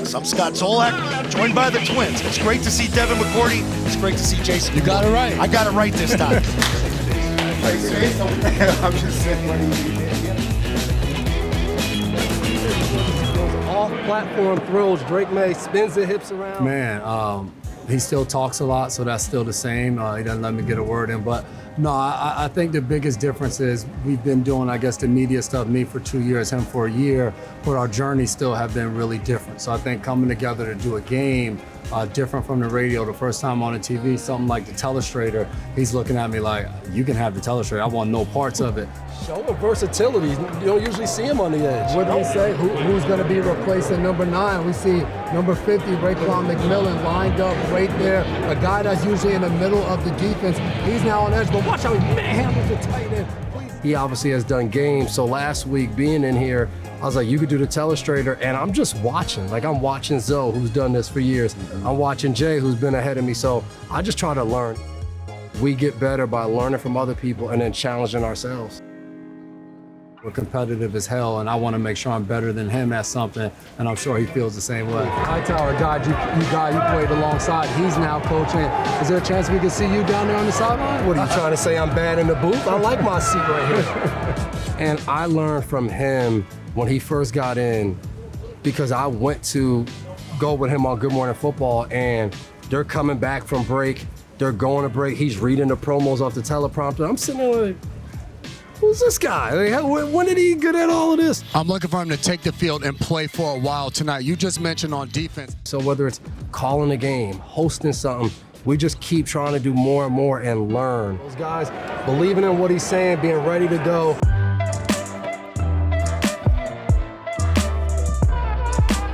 Patriots. I'm Scott Zolak, joined by the twins. It's great to see Devin McCourty. It's great to see Jason. You got it right. I got it right this time. I'm just saying. Off-platform throws. Drake May spins the hips around. Man, he still talks a lot, so that's still the same. He doesn't let me get a word in. But no, I think the biggest difference is we've been doing, I guess, the media stuff, me for 2 years, him for a year, but our journeys still have been really different. So I think coming together to do a game, different from the radio, the first time on the TV, something like the telestrator, he's looking at me like, you can have the telestrator, I want no parts of it. Showing versatility. You don't usually see him on the edge. What do we say? Who's going to be replacing number 9? We see number 50, Raekwon McMillan, lined up right there. A guy that's usually in the middle of the defense. He's now on edge, but watch how he manhandles the tight end. He obviously has done games, so last week being in here, I was like, you could do the telestrator, and I'm just watching. Like, I'm watching Zoe, who's done this for years. I'm watching Jay, who's been ahead of me, so I just try to learn. We get better by learning from other people and then challenging ourselves. We're competitive as hell, and I want to make sure I'm better than him at something, and I'm sure he feels the same way. Hightower, guy you played alongside, he's now coaching. Is there a chance we can see you down there on the sideline? What are you trying to say? I'm bad in the booth? I like my seat right here. And I learned from him when he first got in, because I went to go with him on Good Morning Football, and they're coming back from break. They're going to break. He's reading the promos off the teleprompter. I'm sitting there like, who's this guy? Like, when did he get at all of this? I'm looking for him to take the field and play for a while tonight. You just mentioned on defense. So whether it's calling a game, hosting something, we just keep trying to do more and more and learn. Those guys believing in what he's saying, being ready to go.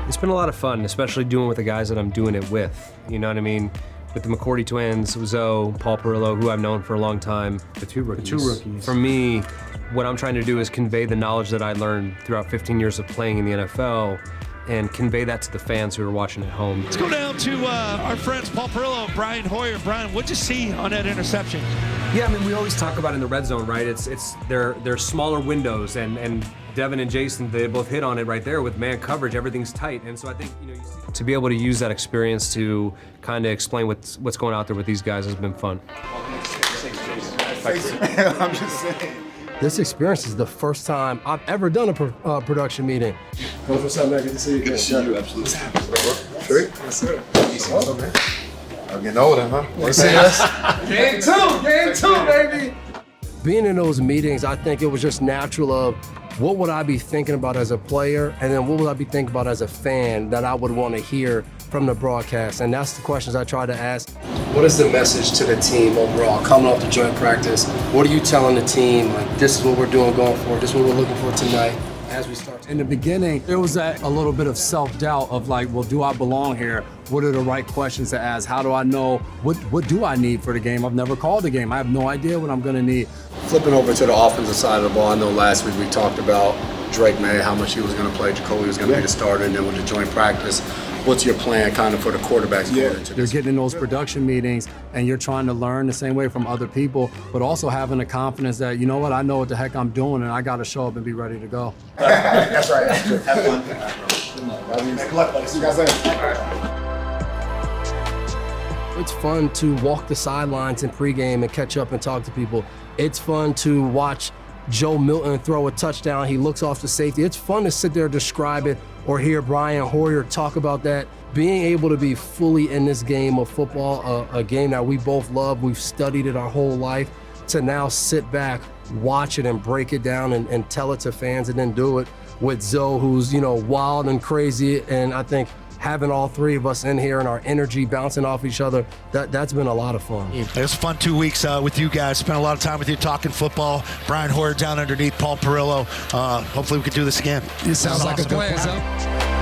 It's been a lot of fun, especially doing with the guys that I'm doing it with. You know what I mean? With the McCourty twins, Zoe, Paul Perillo, who I've known for a long time. The two rookies. For me, what I'm trying to do is convey the knowledge that I learned throughout 15 years of playing in the NFL and convey that to the fans who are watching at home. Let's go down to our friends Paul Perillo and Brian Hoyer. Brian, what'd you see on that interception? Yeah, I mean, we always talk about in the red zone, right? They're smaller windows, and Devin and Jason, they both hit on it right there with man coverage. Everything's tight, and so I think you see, to be able to use that experience to kind of explain what's going out there with these guys has been fun. I'm just saying. This experience is the first time I've ever done a production meeting. Coach, what's up, man? Good to see you. Good to see you, absolutely. Straight? Yes, sir. Oh, man. I'm getting older, huh? Want to see us? Game two, baby! Being in those meetings, I think it was just natural of what would I be thinking about as a player, and then what would I be thinking about as a fan that I would want to hear from the broadcast, and that's the questions I try to ask. What is the message to the team overall, coming off the joint practice? What are you telling the team, like, this is what we're doing going forward, this is what we're looking for tonight as we start? In the beginning, there was a little bit of self-doubt of like, well, do I belong here? What are the right questions to ask? How do I know, what do I need for the game? I've never called the game. I have no idea what I'm gonna need. Flipping over to the offensive side of the ball, I know last week we talked about Drake May, how much he was going to play, Jacoby was going to be the starter, and then with the joint practice, what's your plan kind of for the quarterbacks going into You're this? getting in those production meetings and you're trying to learn the same way from other people, but also having the confidence that, you know what, I know what the heck I'm doing and I got to show up and be ready to go. That's right. Have fun. Good luck. See you guys later. It's fun to walk the sidelines in pregame and catch up and talk to people. It's fun to watch Joe Milton throw a touchdown. He looks off the safety. It's fun to sit there and describe it or hear Brian Hoyer talk about that. Being able to be fully in this game of football, a game that we both love, we've studied it our whole life, to now sit back, watch it and break it down and tell it to fans and then do it with Zoe, who's, wild and crazy. And I think having all three of us in here and our energy bouncing off each other, that's been a lot of fun. It was a fun 2 weeks with you guys. Spent a lot of time with you talking football. Brian Hoyer down underneath, Paul Perillo. Hopefully we can do this again. It sounds like a good plan.